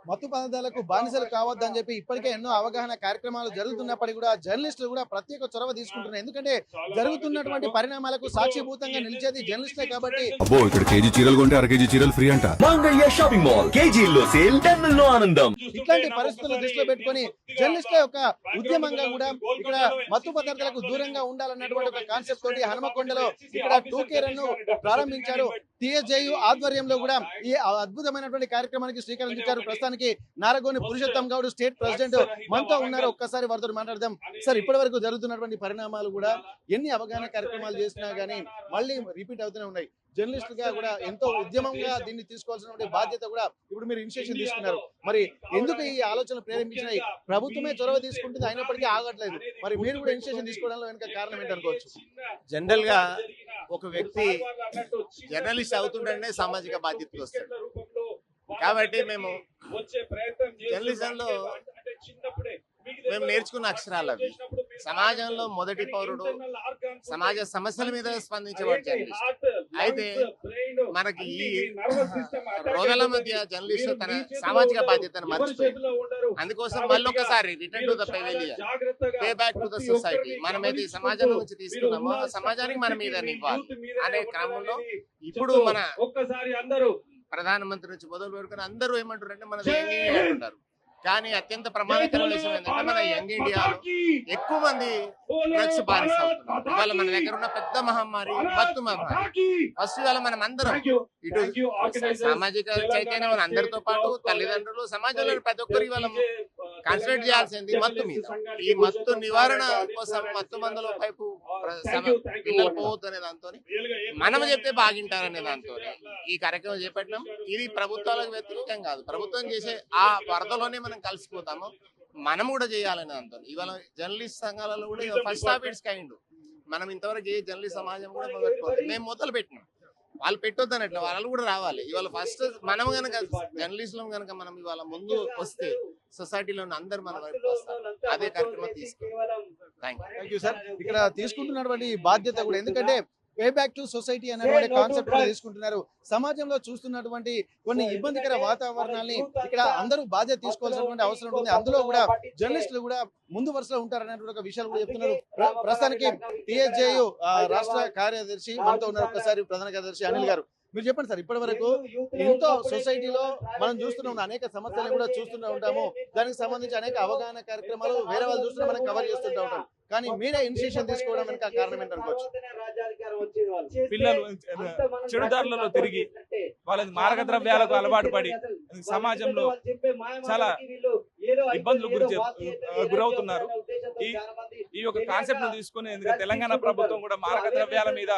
మత్తు పదార్థాలకు బానిసలు కావద్దని చెప్పి ఇప్పటికే ఎన్నో అవగాహన కార్యక్రమాలు జరుగుతున్నప్పటికీ కూడా జర్నలిస్టులు కూడా ప్రత్యేక చొరవ తీసుకుంటున్నారు. ఎందుకంటే జరుగుతున్నటువంటి పరిణామాలకు సాక్షిభూతంగా నిలిచేది జర్నలిస్టే కాబట్టి. అబ్బో ఇక్కడ కేజీ చీరలు కొంటే అర కేజీ చీరలు ఫ్రీ అంట. మంగళ్య షాపింగ్ మాల్ కేజీల్లో సేల్ టన్నుల్లో ఆనందం. ఇట్లాంటి పరిస్థితులు దృష్టిలో పెట్టుకొని జర్నలిస్టుల యొక్క ఉద్యమంగా కూడా ఇక్కడ మత్తు పదార్థాలకు దూరంగా ఉండాలన్నటువంటి ఒక కాన్సెప్ట్ తోటి హనుమకొండలో ఇక్కడ 2K రన్ ప్రారంభించారు. TSJU ఆధ్వర్యంలో కూడా ఈ అద్భుతమైనటువంటి కార్యక్రమానికి శ్రీకారం చుట్టారు. ప్రస్తుతానికి నారగోని పురుషోత్తం గౌడ్ స్టేట్ ప్రెసిడెంట్ మనతో ఉన్నారు. ఒక్కసారి వారితో మాట్లాడదాం. సార్, ఇప్పటి వరకు జరుగుతున్నటువంటి పరిణామాలు కూడా ఎన్ని అవగాహన కార్యక్రమాలు చేసినా గానీ మళ్ళీ రిపీట్ అవుతూనే ఉన్నాయి. జర్నలిస్ట్ గా కూడా ఎంతో ఉద్యమంగా దీన్ని తీసుకోవాల్సిన బాధ్యత కూడా ఇప్పుడు మీరు ఇనిషియేషన్ తీసుకున్నారు. మరి ఎందుకు ఈ ఆలోచన ప్రేరేపించినాయి? ప్రభుత్వమే చొరవ తీసుకుంటుంది, అయినప్పటికీ ఆగట్లేదు. మరి మీరు కూడా ఇనిషియేషన్ తీసుకోవడంలో వెనుక కారణం ఏంటనుకోవచ్చు? జనరల్ గా ఒక వ్యక్తి జర్నలిస్ట్ అవుతుంటేనే సామాజిక బాధ్యతలు వస్తాయి. కాబట్టి మేము జర్నలిజంలో మేము నేర్చుకున్న అక్షరాలు అవి. సమాజంలో మొదటి పౌరుడు, సమాజ సమస్యల మీద స్పందించేవాడు జర్నలిస్ట్. అయితే మనకి ఈ రోజుల మధ్య జర్నలిస్ట్ తన సామాజిక బాధ్యతను మర్చిపోయింది. అందుకోసం మళ్ళొకసారి return to the pavilion, pay back to the society. మనమైతే ఈ సమాజం నుంచి తీసుకున్నామో ఆ సమాజానికి మన మీద ఇవ్వాలి అనే క్రమంలో ఇప్పుడు మన ప్రధానమంత్రి నుంచి మొదలు పెట్టుకుని అందరూ ఏమంటారంటే మన అంటారు. కానీ అత్యంత ప్రమాదకరమైన విషయం ఏంటంటే మన యంగ్ ఇండియాలో ఎక్కువ మంది డ్రగ్స్ బానిస అవుతున్నారు. ఇవాళ మన దగ్గర ఉన్న పెద్ద మహమ్మారి మత్తు మహమ్మారి. ఫస్ట్ ఇవాళ మనం అందరం ఇటు సామాజిక చైతన్యం మన అందరితో పాటు తల్లిదండ్రులు, సమాజంలో ప్రతి ఒక్కరు ఇవాళ కాన్సన్ట్రేట్ చేయాల్సింది మత్తు మీద. ఈ మత్తు నివారణ కోసం మత్తు మందుల వైపు పిల్లలు పోవద్దు అనే దాంతో మనం చెప్తే బాగింటారనే దాంతో ఈ కార్యక్రమం చేపట్టినాం. ఇది ప్రభుత్వాలకు వ్యతిరేకం కాదు. ప్రభుత్వం చేసే ఆ వరదలోనే మనం కలిసిపోతాము. మనం కూడా చేయాలనే దాంతో ఇవాళ జర్నలిస్ట్ సంఘాలలో కూడా ఫస్ట్ ఆఫ్ ఇట్స్ కైండ్ మనం ఇంతవరకు ఏ జర్నలిస్ట్ సమాజం కూడా మేము మొదలు పెట్టినాం. వాళ్ళు పెట్టొద్దు అన్నట్లు వాళ్ళు కూడా రావాలి. ఇవాళ ఫస్ట్ మనం కనుక జర్నలిస్టులు కనుక మనం ఇవాళ ముందు వస్తే సొసైటీలో అందరు మన వైపు వస్తారు. అదే కార్యక్రమం తీసుకుంటాం. Thank you sir. ఇక్కడ తీసుకుంటున్నటువంటి బాధ్యత కూడా, ఎందుకంటే పే బ్యాక్ టు సొసైటీ అనేటువంటి కాన్సెప్ట్ కూడా తీసుకుంటున్నారు. సమాజంలో చూస్తున్నటువంటి కొన్ని ఇబ్బందికర వాతావరణాన్ని ఇక్కడ అందరూ బాధ్యత తీసుకోవాల్సినటువంటి అవసరం ఉంటుంది. అందులో కూడా జర్నలిస్టులు కూడా ముందు వరుసలో ఉంటారనేటువంటి ఒక విషయాలు కూడా చెప్తున్నారు. ప్రస్తుతానికి TSJU రాష్ట్ర కార్యదర్శి మనతో ఉన్నారు. ఒక్కసారి ప్రధాన కార్యదర్శి అనిల్ గారు, మీరు చెప్పండి సార్. ఇప్పటి వరకు ఎంతో సొసైటీలో మనం చూస్తున్నాం, అనేక సమస్యలను కూడా చూస్తూనే ఉంటాము. దానికి సంబంధించి అనేక అవగాహన కార్యక్రమాలు వేరే వాళ్ళు చూస్తున్నా మనం కవర్ చేస్తుంటూ ఉంటాం. కానీ మీరే ఇనిషియేషన్ తీసుకోవడం వెనక కారణం ఏంటనుకోవచ్చు? పిల్లలు చెడుదారులలో తిరిగి వాళ్ళ మారక ద్రవ్యాలకు అలవాటు పడి సమాజంలో చాలా ఇబ్బందులు గురవుతున్నారు. ఈ యొక్క కాన్సెప్ట్ ను తీసుకుని ఎందుకంటే తెలంగాణ ప్రభుత్వం కూడా మారక ద్రవ్యాల మీద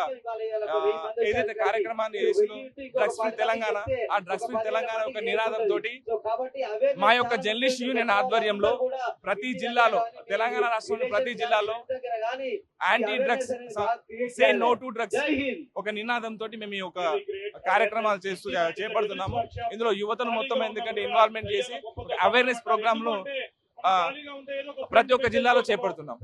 ఏదైతే కార్యక్రమాన్ని చేసిందో డ్రగ్స్ ఫ్రీ తెలంగాణ, ఆ డ్రగ్స్ ఫ్రీ తెలంగాణ ఒక నినాదం తోటి మా యొక్క జర్నలిస్ట్ యూనియన్ ఆధ్వర్యంలో ప్రతి జిల్లాలో, తెలంగాణ రాష్ట్రంలో ప్రతి జిల్లాలో anti drugs, say no to drugs ఒక నినాదం తోటి మేము ఈ యొక్క కార్యక్రమాలు చేపడుతున్నాము. ఇందులో యువతను మొత్తం ఎందుకంటే ఇన్వాల్వ్మెంట్ చేసి అవేర్నెస్ ప్రోగ్రామ్ లో ప్రతి ఒక్క జిల్లాలో చేపడుతున్నాం.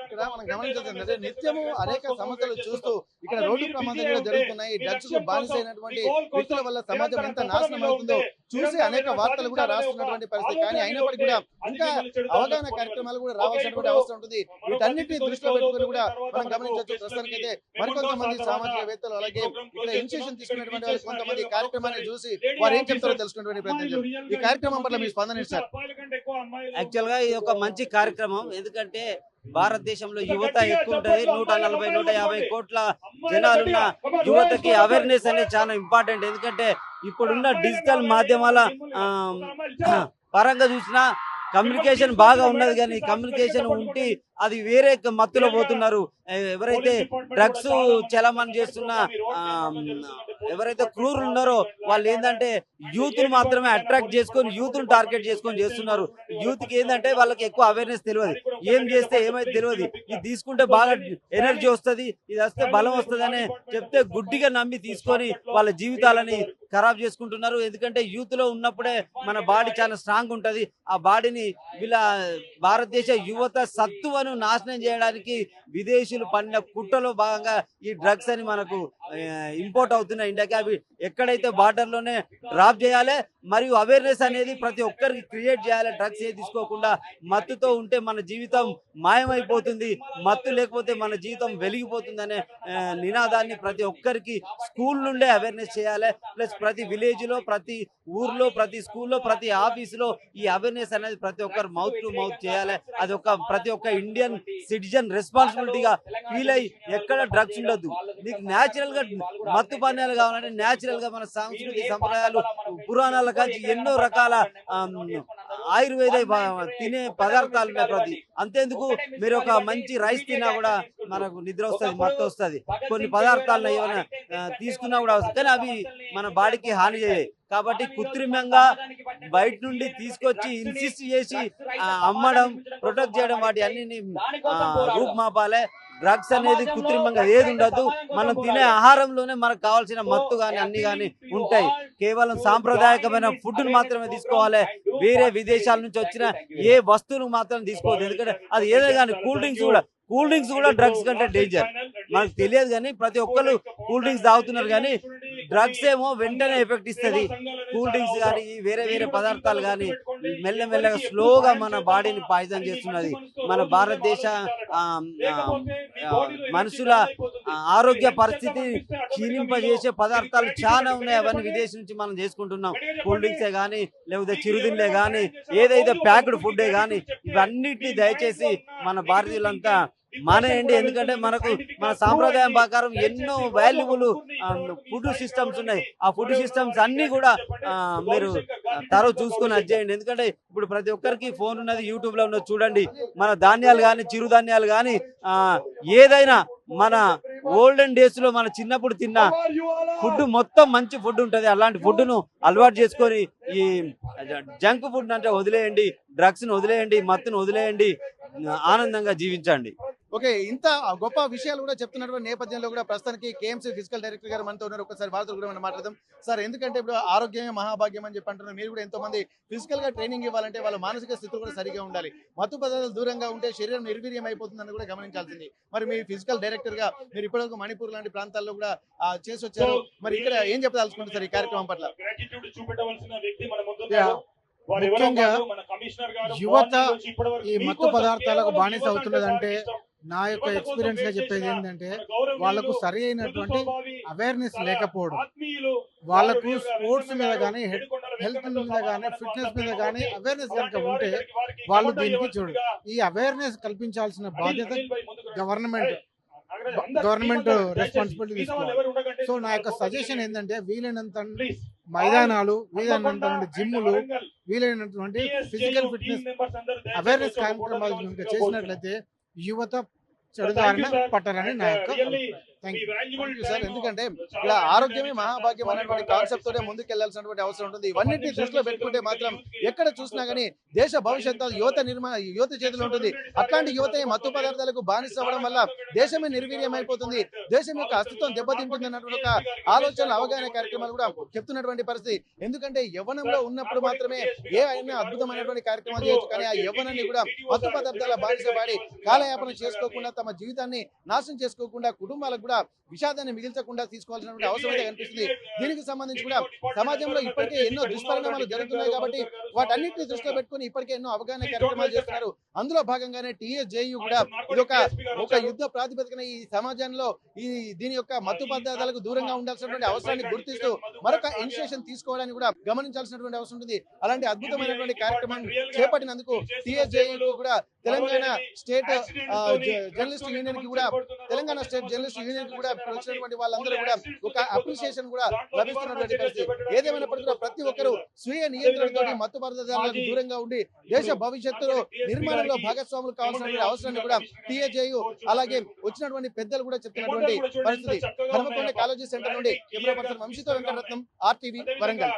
ఇక్కడ మనం గమనించాల్సిందంటే నిత్యము అనేక సమస్యలు చూస్తూ ఇక్కడ రోడ్డు ప్రమాదాలు జరుగుతున్నాయి. డ్రగ్స్ కు బానిసైనటువంటి వ్యక్తుల వల్ల సమాజం ఎంత నాశనం అవుతుందో చూసి అనేక వార్తలు కూడా రాస్తున్నటువంటి పరిస్థితి. కానీ అయినప్పటికీ కూడా ఇంకా అవగాహన కార్యక్రమాలు కూడా రావాల్సినటువంటి అవసరం ఉంటుంది. వీటన్నిటిని దృష్టిలో పెట్టుకుని కూడా మనం గమనించవచ్చు. ప్రస్తుతానికైతే మరికొంతమంది సామాజికవేత్తలు అలాగే ఇక్కడ ఇనిషియేషన్ తీసుకున్నటువంటి వాళ్ళు కొంతమంది కార్యక్రమాన్ని చూసి వారు ఏం చెప్తారో తెలుసుకునేటువంటి ప్రయత్నం. ఈ కార్యక్రమం పట్ల మీ స్పందన సార్? యాక్చువల్ గా ఇది ఒక మంచి కార్యక్రమం. ఎందుకంటే భారతదేశంలో యువత ఎక్కువ ఉంటది. 140-150 కోట్ల జనాలున్న యువతకి అవేర్నెస్ అనేది చాలా ఇంపార్టెంట్. ఎందుకంటే ఇప్పుడున్న డిజిటల్ మాధ్యమాల పరంగా చూసినా కమ్యూనికేషన్ బాగా ఉన్నది, కానీ కమ్యూనికేషన్ ఉంటే అది వేరే మత్తులో పోతున్నారు. ఎవరైతే డ్రగ్స్ చలమని చేస్తున్న ఎవరైతే క్రూరులు ఉన్నారో వాళ్ళు ఏంటంటే యూత్ ను మాత్రమే అట్రాక్ట్ చేసుకొని యూత్ ను టార్గెట్ చేసుకొని చేస్తున్నారు. యూత్ కి ఏంటంటే వాళ్ళకి ఎక్కువ అవేర్నెస్ తెలియదు, ఏం చేస్తే ఏమైతే తెలియదు. ఇది తీసుకుంటే బాగా ఎనర్జీ వస్తుంది, ఇది వస్తే బలం వస్తుంది అని చెప్తే గుడ్డిగా నమ్మి తీసుకొని వాళ్ళ జీవితాలని ఖరాబ్ చేసుకుంటున్నారు. ఎందుకంటే యూత్ లో ఉన్నప్పుడే మన బాడీ చాలా స్ట్రాంగ్ ఉంటది. ఆ బాడీని వీళ్ళ భారతదేశ యువత సత్తువను నాశనం చేయడానికి విదేశీయులు పన్నిన కుట్రలో భాగంగా ఈ డ్రగ్స్ అని మనకు ఇంపోర్ట్ అవుతున్నాయి ఇండియాకి. అవి ఎక్కడైతే బార్డర్ లోనే డ్రాప్ చేయాలి. మరియు అవేర్నెస్ అనేది ప్రతి ఒక్కరికి క్రియేట్ చేయాలి. డ్రగ్స్ ఏ తీసుకోకుండా మత్తుతో ఉంటే మన జీవితం మాయమైపోతుంది, మత్తు లేకపోతే మన జీవితం వెలిగిపోతుంది అనే నినాదాన్ని ప్రతి ఒక్కరికి స్కూల్ నుండే అవేర్నెస్ చేయాలి. ప్లస్ ప్రతి విలేజ్ లో, ప్రతి ఊర్లో, ప్రతి స్కూల్లో, ప్రతి ఆఫీసులో ఈ అవేర్నెస్ అనేది ప్రతి ఒక్కరు మౌత్ టు మౌత్ చేయాలి. అది ప్రతి ఒక్క ఇండియన్ సిటిజన్ రెస్పాన్సిబిలిటీగా ఫీల్ అయ్యి ఎక్కడ డ్రగ్స్ ఉండొద్దు. నీకు న్యాచురల్ గా మత్తు పానీయాలు కావాలంటే న్యాచురల్ గా మన సంస్కృతి సంప్రదాయాలు పురాణాల కాంచి ఎన్నో రకాల ఆయుర్వేద తినే పదార్థాలు ఉన్నాయి ప్రతి. అంతేందుకు మీరు ఒక మంచి రైస్ తిన్నా కూడా మనకు నిద్ర వస్తుంది, మత్తు వస్తుంది. కొన్ని పదార్థాలను ఏమైనా తీసుకున్నా కూడా వస్తుంది, కానీ అవి మన బాడీకి హాని చేయాలి. కాబట్టి కృత్రిమంగా బయట నుండి తీసుకొచ్చి ఇన్సిస్ట్ చేసి అమ్మడం, ప్రొటెక్ట్ చేయడం వాటి అన్ని రూపుమాపాలే. డ్రగ్స్ అనేది కృత్రిమంగా ఏది ఉండదు. మనం తినే ఆహారంలోనే మనకు కావాల్సిన మత్తు గాని అన్ని గాని ఉంటాయి. కేవలం సాంప్రదాయకమైన ఫుడ్ మాత్రమే తీసుకోవాలి. వేరే విదేశాల నుంచి వచ్చిన ఏ వస్తువులు మాత్రం తీసుకోవద్దు. ఎందుకంటే అది ఏదో కానీ కూల్ డ్రింక్స్ కూడా డ్రగ్స్ కంటే డేంజర్. మనకు తెలియదు కానీ ప్రతి ఒక్కరు కూల్ డ్రింక్స్ తాగుతున్నారు, కానీ డ్రగ్స్ ఏమో వెంటనే ఎఫెక్ట్ ఇస్తుంది. కూల్ డ్రింక్స్ కానీ వేరే పదార్థాలు కానీ మెల్లమెల్లగా స్లోగా మన బాడీని పాయిజన్ చేస్తున్నది. మన భారతదేశ మనుషుల ఆరోగ్య పరిస్థితి క్షీణింపజేసే పదార్థాలు చాలా ఉన్నాయి. అవన్నీ విదేశీ నుంచి మనం చేసుకుంటున్నాం. కూల్ డ్రింక్సే కానీ, లేకపోతే చిరుతిండ్లే కానీ, ఏదైతే ప్యాక్డ్ ఫుడ్డే కానీ, ఇవన్నిటిని దయచేసి మన భారతీయులంతా మానేయండి. ఎందుకంటే మన సాంప్రదాయం ప్రకారం ఎన్నో వాల్యుబుల్ ఫుడ్ సిస్టమ్స్ ఉన్నాయి. ఆ ఫుడ్ సిస్టమ్స్ అన్ని కూడా మీరు తరవ చూసుకొని అజ్జేయండి. ఎందుకంటే ఇప్పుడు ప్రతి ఒక్కరికి ఫోన్ ఉన్నది, యూట్యూబ్ లో ఉన్నది. చూడండి, మన ధాన్యాలు కానీ, చిరుధాన్యాలు కానీ, ఏదైనా మన ఓల్డెన్ డేస్ లో మన చిన్నప్పుడు తిన్న ఫుడ్ మొత్తం మంచి ఫుడ్ ఉంటది. అలాంటి ఫుడ్ ను అలవాటు చేసుకొని ఈ జంక్ ఫుడ్ అంటే వదిలేయండి, డ్రగ్స్ ను వదిలేయండి, మత్తును వదిలేయండి, ఆనందంగా జీవించండి. ఓకే, ఇంత గొప్ప విషయాలు కూడా చెప్తున్నటువంటి నేపథ్యంలో కూడా ప్రస్తుతానికి కేఎంసీ ఫిజికల్ డైరెక్టర్ గారు మనతో ఉన్నారు. ఒకసారి వారితో కూడా మనం మాట్లాడదాం. సార్, ఎందుకంటే ఇప్పుడు ఆరోగ్యమే మహాభాగ్యం అని చెప్పి అంటున్నారు. మీరు కూడా ఎంతో మంది ఫిజికల్ గా ట్రైనింగ్ ఇవ్వాలంటే వాళ్ళ మానసిక స్థితి కూడా సరిగా ఉండాలి. మత్తు పదార్థాలు దూరంగా ఉంటే శరీరం నిర్వీర్యం అయిపోతుందని కూడా గమనించాల్సింది. మరి మీ ఫిజికల్ డైరెక్టర్ గా మీరు ఇప్పటివరకు మణిపూర్ లాంటి ప్రాంతాల్లో కూడా చేసి వచ్చారు. మరి ఇక్కడ ఏం చెప్పదలుచుకుంటారు సార్ ఈ కార్యక్రమం పట్ల? ముఖ్యంగా యువత ఈ మత్తు పదార్థాలకు బానిస అవుతున్నదంటే నా యొక్క ఎక్స్పీరియన్స్ గా చెప్పేది ఏంటంటే, వాళ్ళకు సరి అయినటువంటి అవేర్నెస్ లేకపోవడం. వాళ్ళకు స్పోర్ట్స్ మీద కానీ, హెల్త్ మీద కానీ, ఫిట్నెస్ మీద కానీ అవేర్నెస్ కనుక ఉంటే వాళ్ళు దీనికి చూడు. ఈ అవేర్నెస్ కల్పించాల్సిన బాధ్యత గవర్నమెంట్ రెస్పాన్సిబిలిటీ తీసుకోవాలి. సో నా యొక్క సజెషన్ ఏంటంటే, వీలైనంత మైదానాలు, వీలైనంత జిమ్ములు, వీలైనటువంటి ఫిజికల్ ఫిట్నెస్ అవేర్నెస్ కార్యక్రమాలు చేసినట్లయితే యువత చెడుదారిన పట్టరని నా యొక్క సార్. ఎందుకంటే ఇలా ఆరోగ్యమే మహాభాగ్యం అనేటువంటి కాన్సెప్ట్ తోనే ముందుకెళ్లాల్సినటువంటి అవసరం ఉంటుంది. ఇవన్నింటినీ దృష్టిలో పెట్టుకుంటే మాత్రం ఎక్కడ చూసినా గానీ దేశ భవిష్యత్తు యువత చేతిలో ఉంటుంది. అట్లాంటి యువత మత్తు పదార్థాలకు బానిస అవ్వడం వల్ల దేశమే నిర్వీర్యం అయిపోతుంది, దేశం యొక్క అస్తిత్వం దెబ్బతింటుంది అన్నటువంటి ఒక ఆలోచన, అవగాహన కార్యక్రమాలు కూడా చెప్తున్నటువంటి పరిస్థితి. ఎందుకంటే యవ్వనంలో ఉన్నప్పుడు మాత్రమే ఏ అయినా అద్భుతమైనటువంటి కార్యక్రమాలు చేయొచ్చు, కానీ ఆ యవ్వనాన్ని కూడా మత్తు పదార్థాల బానిస పడి కాలయాపన చేసుకోకుండా, తమ జీవితాన్ని నాశనం చేసుకోకుండా, కుటుంబాలకు కూడా విషాదాన్ని మిగిల్చకుండా తీసుకోవాల్సినటువంటి అవసరం అయితే కనిపిస్తుంది. దీనికి సంబంధించి కూడా సమాజంలో ఇప్పటికే ఎన్నో దుష్పరిణామాలు జరుగుతున్నాయి. కాబట్టి వాటన్నిటిని దృష్టిలో పెట్టుకుని ఇప్పటికే ఎన్నో అవగాహన కార్యక్రమాలు చేస్తున్నారు. అందులో భాగంగానే TSJU కూడా ఇది ఒక యుద్ధ ప్రాతిపదికన ఈ సమాజంలో దీని యొక్క మత్తు పదార్థాలకు దూరంగా ఉండాల్సినటువంటి అవసరాన్ని గుర్తిస్తూ మరొక ఇనిషియేషన్ తీసుకోవడానికి కూడా గమనించాల్సినటువంటి అవసరం ఉంటుంది. అలాంటి అద్భుతమైనటువంటి కార్యక్రమం చేపట్టినందుకు TSJU కూడా తెలంగాణ స్టేట్ జర్నలిస్ట్ యూనియన్ కి కూడా వచ్చినటువంటి వాళ్ళందరూ కూడా ఒక అప్రిసియేషన్ కూడా లభిస్తున్నటువంటి పరిస్థితి. ఏదేమైనప్పటికీ ప్రతి ఒక్కరూ స్వీయ నియంత్రణతో మత్తు పదార్థాలకు దూరంగా ఉండి దేశ భవిష్యత్తులో నిర్మాణంలో భాగస్వాములు కావాల్సినటువంటి అవసరాన్ని కూడా TSJU అలాగే వచ్చినటువంటి పెద్దలు కూడా చెప్తున్నటువంటి పరిస్థితి. హనుమకొండ కాలేజీ సెంటర్ నుండి కెమెరా పర్సన్ వంశీతో వెంకటరత్నం, RTV వరంగల్.